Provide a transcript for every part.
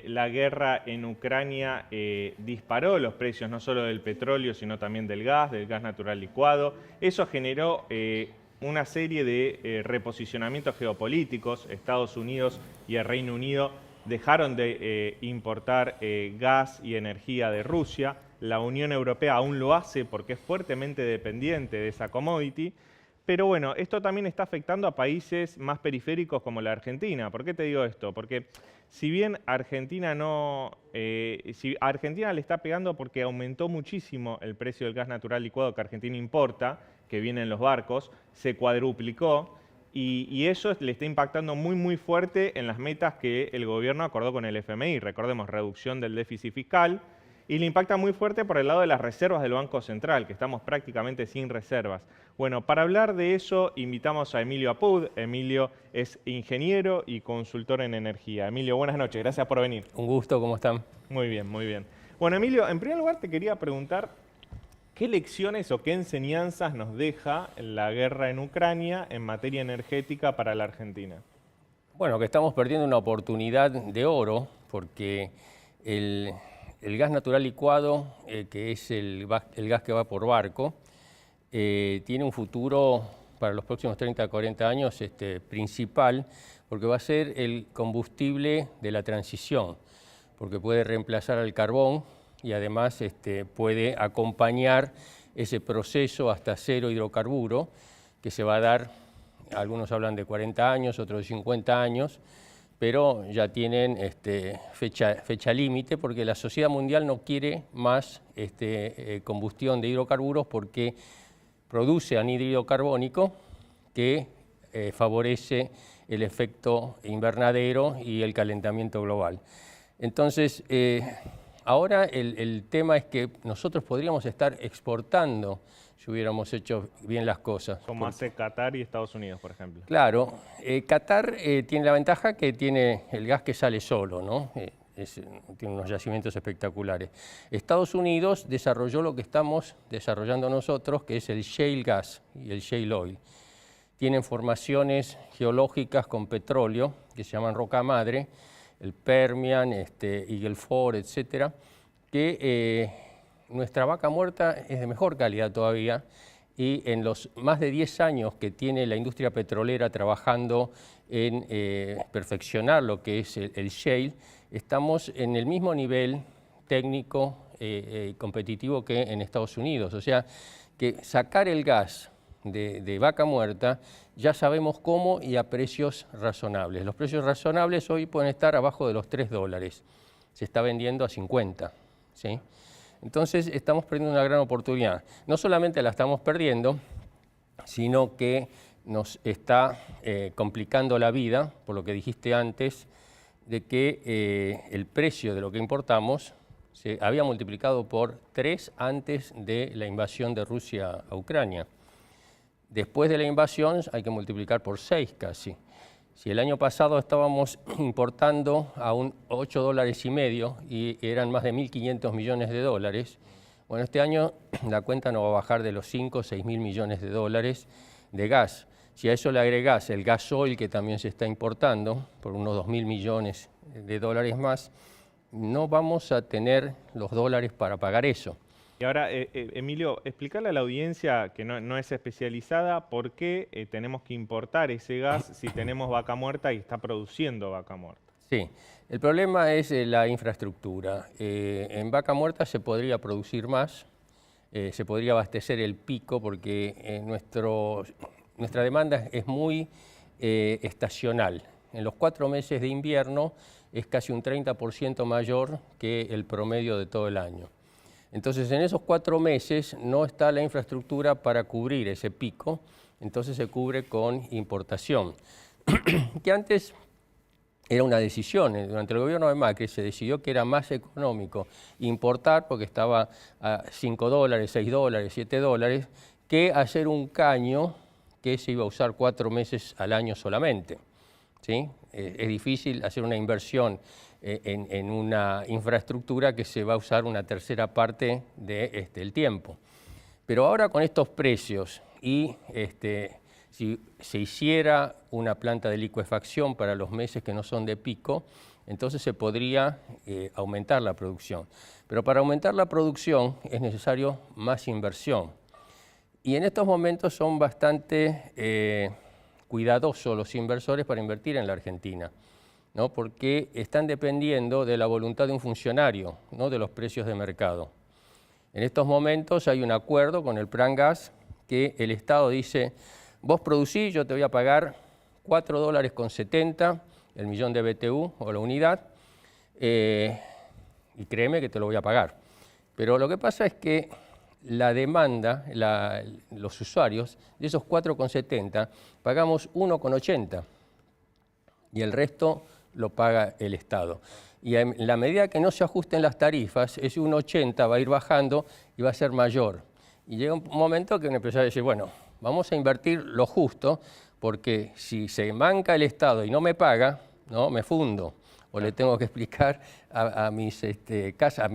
la guerra en Ucrania disparó los precios no solo del petróleo, sino también del gas natural licuado. Eso generó una serie de reposicionamientos geopolíticos. Estados Unidos y el Reino Unido dejaron de importar gas y energía de Rusia. La Unión Europea aún lo hace porque es fuertemente dependiente de esa commodity. Pero bueno, esto también está afectando a países más periféricos como la Argentina. ¿Por qué te digo esto? Porque si bien Argentina si a Argentina le está pegando porque aumentó muchísimo el precio del gas natural licuado que Argentina importa, que viene en los barcos, se cuadruplicó y eso le está impactando muy fuerte en las metas que el gobierno acordó con el FMI. Recordemos, reducción del déficit fiscal. Y le impacta muy fuerte por el lado de las reservas del Banco Central, que estamos prácticamente sin reservas. Bueno, para hablar de eso invitamos a Emilio Apud. Emilio es ingeniero y consultor en energía. Emilio, buenas noches, gracias por venir. Un gusto, ¿cómo están? Muy bien, muy bien. Bueno, Emilio, en primer lugar te quería preguntar qué lecciones o qué enseñanzas nos deja la guerra en Ucrania en materia energética para la Argentina. Bueno, que estamos perdiendo una oportunidad de oro porque el gas natural licuado, que es el gas que va por barco, tiene un futuro para los próximos 30 a 40 años principal, porque va a ser el combustible de la transición, porque puede reemplazar al carbón y además puede acompañar ese proceso hasta cero hidrocarburo, que se va a dar, algunos hablan de 40 años, otros de 50 años, pero ya tienen fecha límite porque la sociedad mundial no quiere más combustión de hidrocarburos porque produce anhídrido carbónico que favorece el efecto invernadero y el calentamiento global. Entonces, ahora el tema es que nosotros podríamos estar exportando si hubiéramos hecho bien las cosas. Como hace Qatar y Estados Unidos, por ejemplo. Claro, Qatar tiene la ventaja que tiene el gas que sale solo, ¿no? Tiene unos yacimientos espectaculares. Estados Unidos desarrolló lo que estamos desarrollando nosotros, que es el shale gas y el shale oil. Tienen formaciones geológicas con petróleo, que se llaman roca madre, el Permian, Eagle Ford, etcétera, que nuestra vaca muerta es de mejor calidad todavía y en los más de 10 años que tiene la industria petrolera trabajando en perfeccionar lo que es el shale, estamos en el mismo nivel técnico competitivo que en Estados Unidos. O sea, que sacar el gas de vaca muerta ya sabemos cómo y a precios razonables. Los precios razonables hoy pueden estar abajo de los $3. Se está vendiendo a 50, ¿sí? Entonces estamos perdiendo una gran oportunidad. No solamente la estamos perdiendo, sino que nos está complicando la vida, por lo que dijiste antes, de que el precio de lo que importamos se había multiplicado por 3 antes de la invasión de Rusia a Ucrania. Después de la invasión hay que multiplicar por 6 casi. Si el año pasado estábamos importando a un $8,5 y eran más de 1.500 millones de dólares, bueno, este año la cuenta no va a bajar de los 5 o 6.000 millones de dólares de gas. Si a eso le agregás el gasoil que también se está importando por unos 2.000 millones de dólares más, no vamos a tener los dólares para pagar eso. Y ahora, Emilio, explicarle a la audiencia que no es especializada por qué tenemos que importar ese gas si tenemos vaca muerta y está produciendo vaca muerta. Sí, el problema es la infraestructura. En vaca muerta se podría producir más, se podría abastecer el pico porque nuestra demanda es muy estacional. En los 4 meses de invierno es casi un 30% mayor que el promedio de todo el año. Entonces, en esos 4 meses no está la infraestructura para cubrir ese pico, entonces se cubre con importación, que antes era una decisión. Durante el gobierno de Macri se decidió que era más económico importar, porque estaba a $5, $6, $7, que hacer un caño que se iba a usar 4 meses al año solamente, ¿sí? Es difícil hacer una inversión en una infraestructura que se va a usar una tercera parte del tiempo. Pero ahora con estos precios y si se hiciera una planta de licuefacción para los meses que no son de pico, entonces se podría aumentar la producción. Pero para aumentar la producción es necesario más inversión. Y en estos momentos son bastante cuidadosos los inversores para invertir en la Argentina, ¿no? Porque están dependiendo de la voluntad de un funcionario, no de los precios de mercado. En estos momentos hay un acuerdo con el Plan Gas que el Estado dice, vos producís, yo te voy a pagar $4.70 el millón de BTU o la unidad, y créeme que te lo voy a pagar. Pero lo que pasa es que la demanda, los usuarios, de esos 4,70 pagamos 1,80 y el resto lo paga el Estado. Y en la medida que no se ajusten las tarifas, ese 1,80 va a ir bajando y va a ser mayor. Y llega un momento que uno empieza a decir, bueno, vamos a invertir lo justo, porque si se manca el Estado y no me paga, ¿no? Me fundo. O le tengo que explicar a mi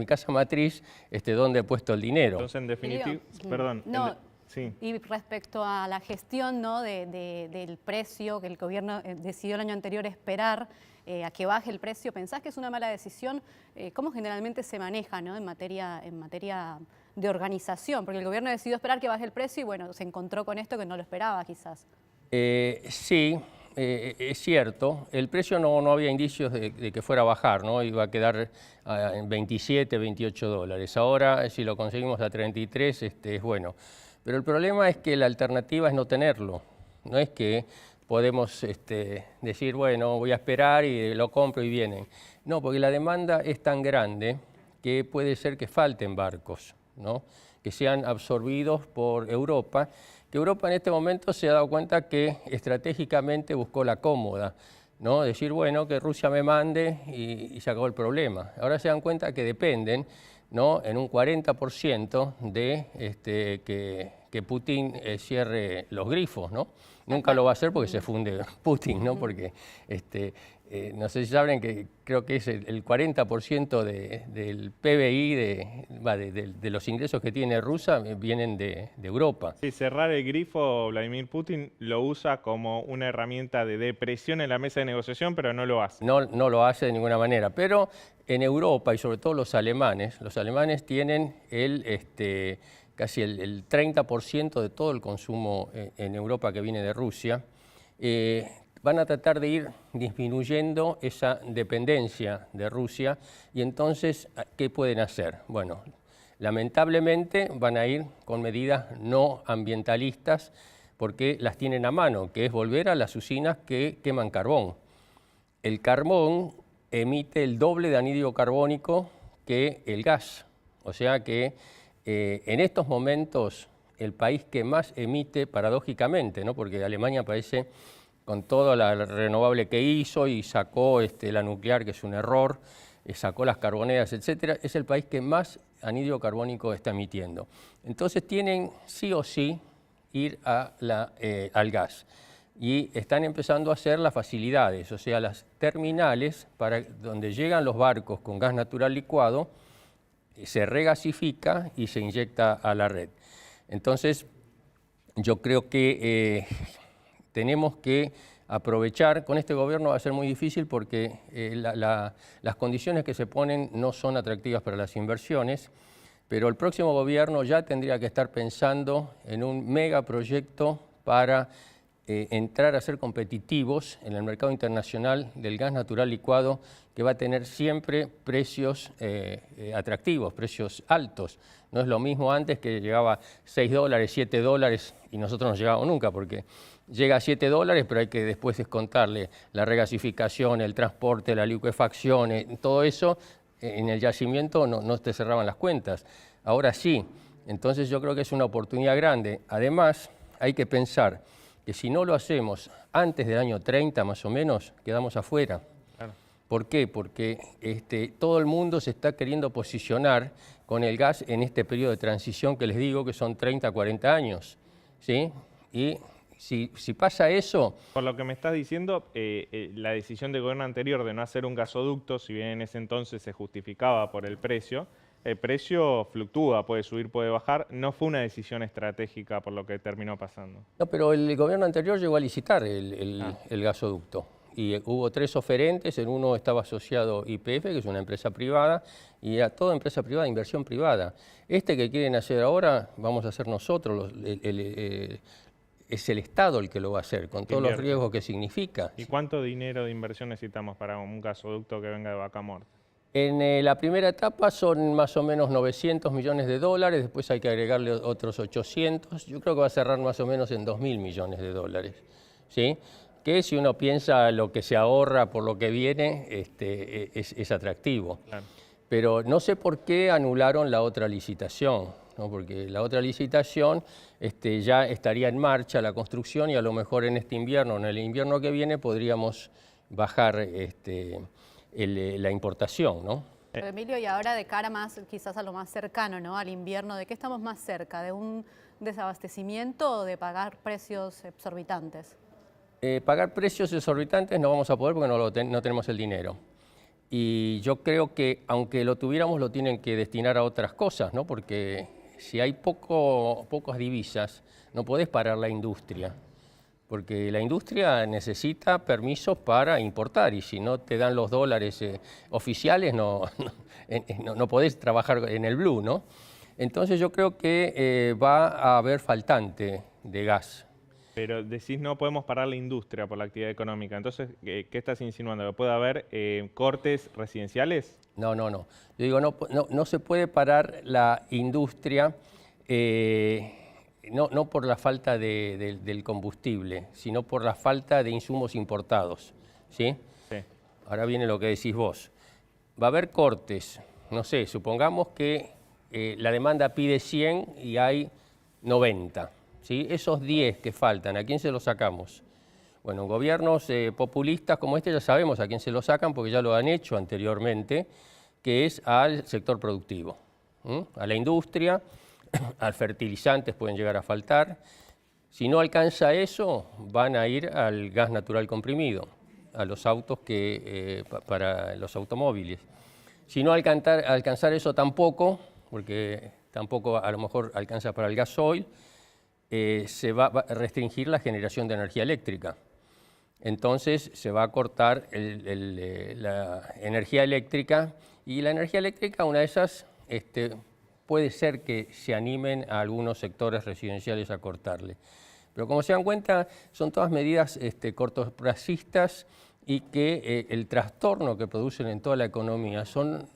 casa matriz dónde he puesto el dinero. Entonces, en definitiva, perdón. No, sí. Y respecto a la gestión, ¿no? del precio, que el gobierno decidió el año anterior esperar a que baje el precio, ¿pensás que es una mala decisión? ¿Cómo generalmente se maneja, ¿no? en materia de organización? Porque el gobierno decidió esperar que baje el precio y bueno, se encontró con esto que no lo esperaba quizás. Sí. Es cierto, el precio no había indicios de que fuera a bajar, ¿no? Iba a quedar en 27, 28 dólares. Ahora, si lo conseguimos a 33, es bueno. Pero el problema es que la alternativa es no tenerlo. No es que podemos decir, bueno, voy a esperar y lo compro y vienen. No, porque la demanda es tan grande que puede ser que falten barcos, ¿no? Que sean absorbidos por Europa, que Europa en este momento se ha dado cuenta que estratégicamente buscó la cómoda, ¿no? Decir, bueno, que Rusia me mande y se acabó el problema. Ahora se dan cuenta que dependen, ¿no? En un 40% de que Putin cierre los grifos, ¿no? Nunca lo va a hacer porque se funde Putin, ¿no? Porque no sé si saben que creo que es el 40% del PBI de los ingresos que tiene Rusia vienen de Europa. Sí, cerrar el grifo, Vladimir Putin lo usa como una herramienta de depresión en la mesa de negociación, pero no lo hace. No lo hace de ninguna manera, pero en Europa y sobre todo los alemanes tienen casi el 30% de todo el consumo en Europa que viene de Rusia. Van a tratar de ir disminuyendo esa dependencia de Rusia y entonces, ¿qué pueden hacer? Bueno, lamentablemente van a ir con medidas no ambientalistas porque las tienen a mano, que es volver a las usinas que queman carbón. El carbón emite el doble de anhídrido carbónico que el gas, o sea que en estos momentos el país que más emite, paradójicamente, ¿no? Porque Alemania parece con toda la renovable que hizo y sacó la nuclear, que es un error, sacó las carboneras, etcétera, es el país que más anhídrido carbónico está emitiendo. Entonces tienen sí o sí ir al gas. Y están empezando a hacer las facilidades, o sea, las terminales para donde llegan los barcos con gas natural licuado, se regasifica y se inyecta a la red. Entonces, yo creo que tenemos que aprovechar, con este gobierno va a ser muy difícil porque las condiciones que se ponen no son atractivas para las inversiones, pero el próximo gobierno ya tendría que estar pensando en un megaproyecto para entrar a ser competitivos en el mercado internacional del gas natural licuado, que va a tener siempre precios atractivos, precios altos. No es lo mismo antes que llegaba 6 dólares, 7 dólares y nosotros no llegábamos nunca porque llega a 7 dólares, pero hay que después descontarle la regasificación, el transporte, la licuefacción, todo eso en el yacimiento no te cerraban las cuentas. Ahora sí, entonces yo creo que es una oportunidad grande. Además, hay que pensar que si no lo hacemos antes del año 30 más o menos, quedamos afuera. Claro. ¿Por qué? Porque todo el mundo se está queriendo posicionar con el gas en este periodo de transición que les digo que son 30, 40 años, ¿sí? Y si pasa eso... Por lo que me estás diciendo, la decisión del gobierno anterior de no hacer un gasoducto, si bien en ese entonces se justificaba por el precio fluctúa, puede subir, puede bajar, no fue una decisión estratégica por lo que terminó pasando. No, pero el gobierno anterior llegó a licitar el gasoducto. y hubo 3 oferentes, en uno estaba asociado YPF, que es una empresa privada, y a toda empresa privada, inversión privada. Este que quieren hacer ahora, vamos a hacer nosotros, es el Estado el que lo va a hacer, con todos los riesgos que significa. ¿Y cuánto dinero de inversión necesitamos para un gasoducto que venga de Vaca Muerta? En la primera etapa son más o menos 900 millones de dólares, después hay que agregarle otros 800, yo creo que va a cerrar más o menos en 2.000 millones de dólares, ¿sí? Que si uno piensa lo que se ahorra por lo que viene, es atractivo. Claro. Pero no sé por qué anularon la otra licitación, ¿no? Porque la otra licitación ya estaría en marcha la construcción y a lo mejor en este invierno, en el invierno que viene, podríamos bajar la importación, ¿no? Pero Emilio, y ahora de cara más, quizás a lo más cercano, ¿no? Al invierno, ¿de qué estamos más cerca? ¿De un desabastecimiento o de pagar precios exorbitantes? Pagar precios exorbitantes no vamos a poder porque no tenemos el dinero. Y yo creo que, aunque lo tuviéramos, lo tienen que destinar a otras cosas, ¿no? Porque si hay pocas divisas, no podés parar la industria. Porque la industria necesita permisos para importar y si no te dan los dólares oficiales no podés trabajar en el blue, ¿no? Entonces yo creo que va a haber faltante de gas. Pero decís no podemos parar la industria por la actividad económica. Entonces, ¿qué estás insinuando? ¿Que puede haber cortes residenciales? No. Yo digo, no se puede parar la industria. No por la falta del combustible, sino por la falta de insumos importados, ¿sí? Sí. Ahora viene lo que decís vos. Va a haber cortes, no sé, supongamos que la demanda pide 100 y hay 90, ¿sí? Esos 10 que faltan, ¿a quién se los sacamos? Bueno, gobiernos populistas como este ya sabemos a quién se los sacan porque ya lo han hecho anteriormente, que es al sector productivo, a la industria, al fertilizantes pueden llegar a faltar. Si no alcanza eso, van a ir al gas natural comprimido, a los autos para los automóviles. Si no alcanzar eso tampoco, porque tampoco a lo mejor alcanza para el gasoil, se va a restringir la generación de energía eléctrica. Entonces se va a cortar la energía eléctrica y la energía eléctrica, una de esas, puede ser que se animen a algunos sectores residenciales a cortarle. Pero como se dan cuenta, son todas medidas cortoplacistas y que el trastorno que producen en toda la economía son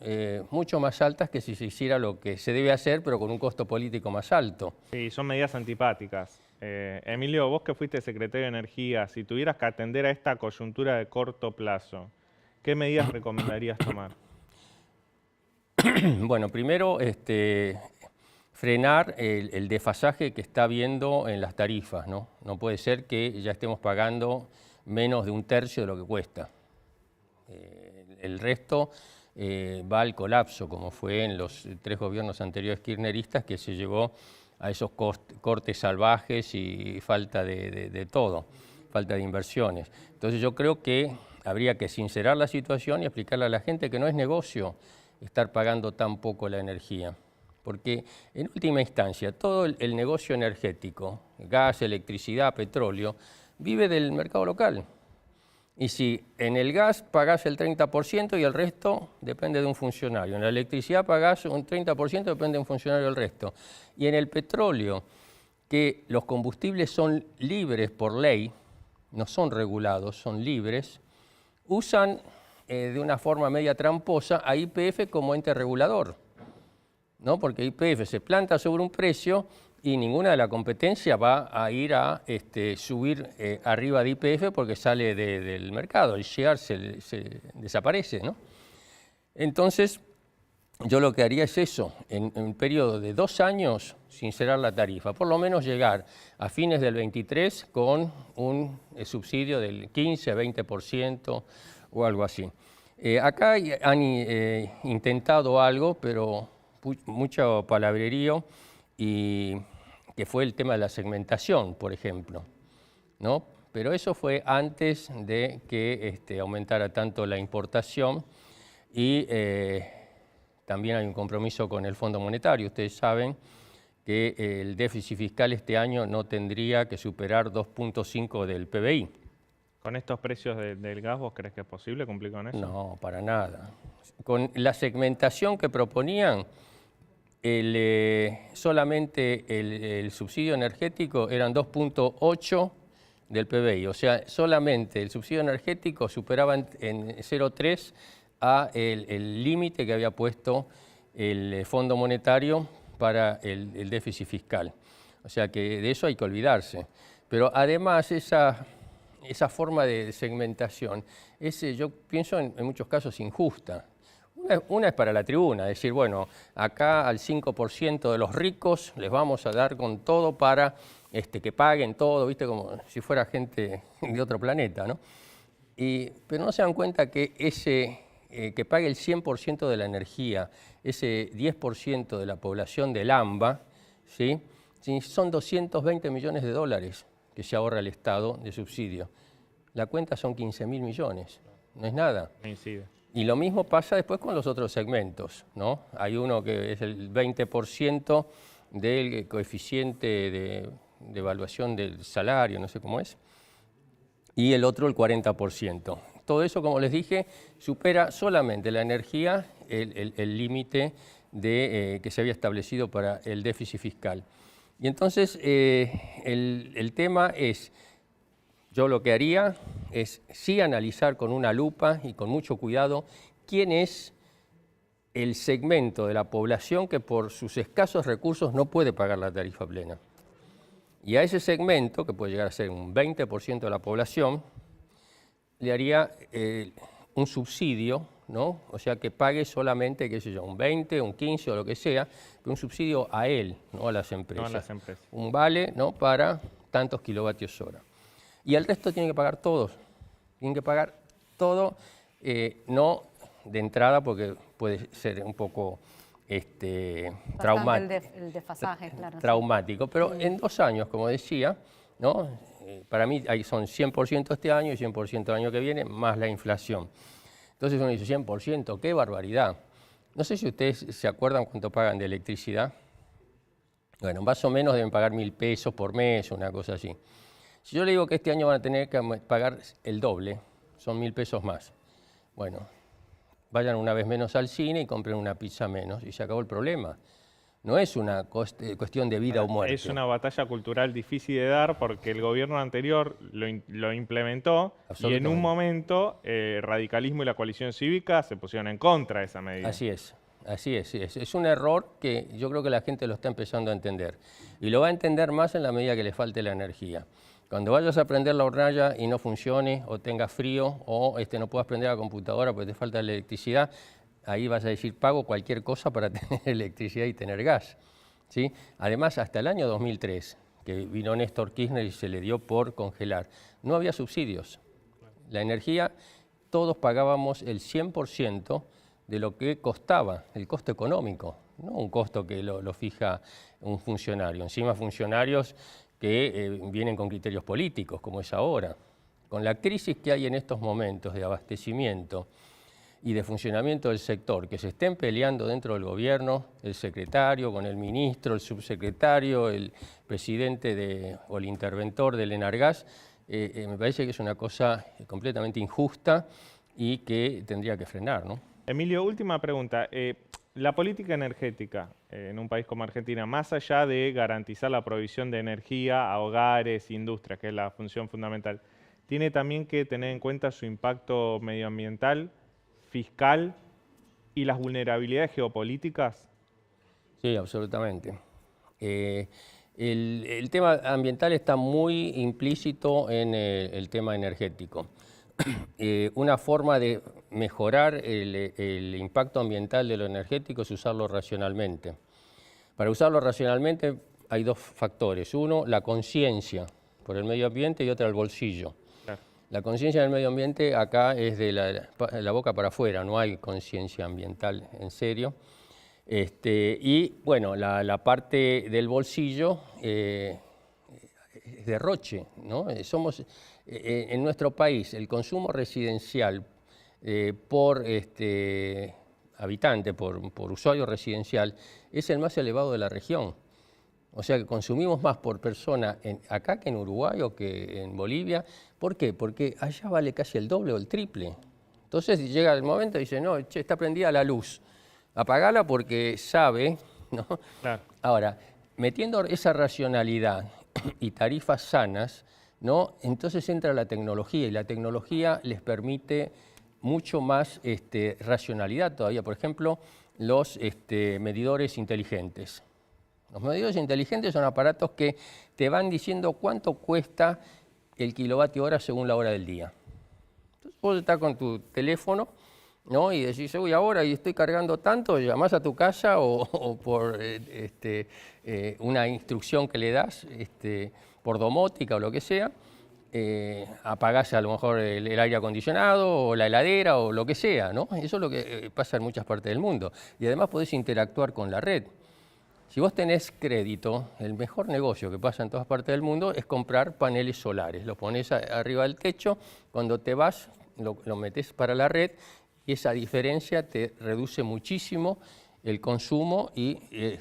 mucho más altas que si se hiciera lo que se debe hacer, pero con un costo político más alto. Sí, son medidas antipáticas. Emilio, vos que fuiste secretario de Energía, si tuvieras que atender a esta coyuntura de corto plazo, ¿qué medidas recomendarías tomar? Bueno, primero frenar el desfasaje que está habiendo en las tarifas, ¿no? No puede ser que ya estemos pagando menos de 1/3 de lo que cuesta. El resto va al colapso, como fue en los 3 gobiernos anteriores kirchneristas, que se llevó a esos cortes salvajes y falta de todo, falta de inversiones. Entonces yo creo que habría que sincerar la situación y explicarle a la gente que no es negocio estar pagando tan poco la energía. Porque en última instancia todo el negocio energético, gas, electricidad, petróleo, vive del mercado local. Y si en el gas pagás el 30% y el resto depende de un funcionario. En la electricidad pagás un 30%, depende de un funcionario el resto. Y en el petróleo, que los combustibles son libres por ley, no son regulados, son libres, usan de una forma media tramposa a YPF como ente regulador, ¿no? Porque YPF se planta sobre un precio y ninguna de la competencia va a ir a subir arriba de YPF porque sale del mercado, el share se desaparece, ¿no? Entonces, yo lo que haría es eso, en un periodo de 2 años, sincerar la tarifa, por lo menos llegar a fines del 23 con un subsidio del 15 a 20% o algo así. Acá han intentado algo, pero mucho palabrerío, y que fue el tema de la segmentación, por ejemplo, ¿no? Pero eso fue antes de que aumentara tanto la importación y también hay un compromiso con el Fondo Monetario. Ustedes saben que el déficit fiscal este año no tendría que superar 2.5 del PBI. ¿Con estos precios del gas vos crees que es posible cumplir con eso? No, para nada. Con la segmentación que proponían, solamente el subsidio energético eran 2.8 del PBI, o sea, solamente el subsidio energético superaba en 0,3 a el límite que había puesto el Fondo Monetario para el déficit fiscal. O sea que de eso hay que olvidarse. Pero además esa forma de segmentación yo pienso en muchos casos injusta. Una es para la tribuna, decir, bueno, acá al 5% de los ricos les vamos a dar con todo para que paguen todo, ¿viste? Como si fuera gente de otro planeta, ¿no? Pero no se dan cuenta que que pague el 100% de la energía, ese 10% de la población del AMBA, ¿sí? Son 220 millones de dólares que se ahorra el Estado de subsidio. La cuenta son 15.000 millones, no es nada. Coincide. Y lo mismo pasa después con los otros segmentos, ¿no? Hay uno que es el 20% del coeficiente de evaluación del salario, no sé cómo es, y el otro el 40%. Todo eso, como les dije, supera solamente la energía el límite que se había establecido para el déficit fiscal. Y entonces el tema es, yo lo que haría es sí analizar con una lupa y con mucho cuidado quién es el segmento de la población que por sus escasos recursos no puede pagar la tarifa plena. Y a ese segmento, que puede llegar a ser un 20% de la población, le haría un subsidio, ¿no? O sea, que pague solamente, qué sé yo, un 20, un 15 o lo que sea, pero un subsidio a él, no a las empresas. No a las empresas. Un vale, ¿no?, para tantos kilovatios hora. Y el resto tienen que pagar todos. Tienen que pagar todo, no de entrada porque puede ser un poco traumático. El desfasaje, claro. Traumático, pero en 2 años, como decía, ¿no? Para mí son 100% este año y 100% el año que viene, más la inflación. Entonces uno dice, 100%, qué barbaridad. No sé si ustedes se acuerdan cuánto pagan de electricidad. Bueno, más o menos deben pagar 1.000 pesos por mes, una cosa así. Si yo le digo que este año van a tener que pagar el doble, son 1.000 pesos más. Bueno, vayan una vez menos al cine y compren una pizza menos y se acabó el problema. No es una cuestión de vida o muerte. Es una batalla cultural difícil de dar porque el gobierno anterior lo implementó y en un momento el radicalismo y la coalición cívica se pusieron en contra de esa medida. Así es. Así es, es un error que yo creo que la gente lo está empezando a entender. Y lo va a entender más en la medida que le falte la energía. Cuando vayas a prender la hornalla y no funcione, o tengas frío, o no puedas prender la computadora porque te falta la electricidad, ahí vas a decir, pago cualquier cosa para tener electricidad y tener gas, ¿sí? Además, hasta el año 2003, que vino Néstor Kirchner y se le dio por congelar, no había subsidios. La energía, todos pagábamos el 100% de lo que costaba, el costo económico, no un costo que lo fija un funcionario. Encima funcionarios que vienen con criterios políticos, como es ahora. Con la crisis que hay en estos momentos de abastecimiento y de funcionamiento del sector, que se estén peleando dentro del gobierno, el secretario con el ministro, el subsecretario, el presidente o el interventor del Enargas, me parece que es una cosa completamente injusta y que tendría que frenar, ¿no? Emilio, última pregunta. La política energética en un país como Argentina, más allá de garantizar la provisión de energía a hogares, industrias, que es la función fundamental, tiene también que tener en cuenta su impacto medioambiental, fiscal y las vulnerabilidades geopolíticas. Sí, absolutamente. El tema ambiental está muy implícito en el tema energético. Una forma de mejorar el impacto ambiental de lo energético es usarlo racionalmente. Para usarlo racionalmente hay 2 factores. Uno, la conciencia por el medio ambiente y otra, el bolsillo. Claro. La conciencia del medio ambiente acá es de la boca para afuera, no hay conciencia ambiental en serio. Y bueno, la parte del bolsillo es derroche, ¿no? En nuestro país el consumo residencial por habitante, por usuario residencial, es el más elevado de la región. O sea que consumimos más por persona acá que en Uruguay o que en Bolivia, ¿Por qué? Porque allá vale casi el doble o el triple. Entonces llega el momento y dice, no, che, está prendida la luz, apagala porque sabe, ¿no? Claro. Ahora, metiendo esa racionalidad y tarifas sanas, ¿no? Entonces entra la tecnología y la tecnología les permite mucho más racionalidad todavía. Por ejemplo, los medidores inteligentes. Los medidores inteligentes son aparatos que te van diciendo cuánto cuesta el kilovatio hora según la hora del día. Entonces vos estás con tu teléfono, ¿no? Y decís, uy, ahora y estoy cargando tanto, llamás a tu casa o por una instrucción que le das por domótica o lo que sea, apagás a lo mejor el aire acondicionado o la heladera o lo que sea, ¿no? Eso es lo que pasa en muchas partes del mundo. Y además podés interactuar con la red. Si vos tenés crédito, el mejor negocio que pasa en todas partes del mundo es comprar paneles solares. Los pones arriba del techo, cuando te vas lo metés para la red y esa diferencia te reduce muchísimo el consumo y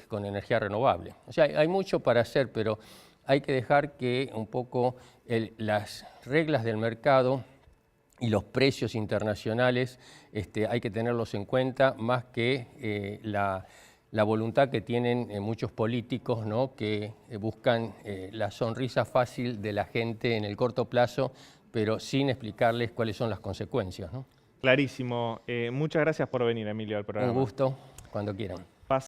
con energía renovable. O sea, hay mucho para hacer, pero hay que dejar que un poco las reglas del mercado y los precios internacionales hay que tenerlos en cuenta más que la voluntad que tienen muchos políticos, ¿no? Que buscan la sonrisa fácil de la gente en el corto plazo, pero sin explicarles cuáles son las consecuencias, ¿no? Clarísimo. Muchas gracias por venir, Emilio, al programa. Un gusto, cuando quieran.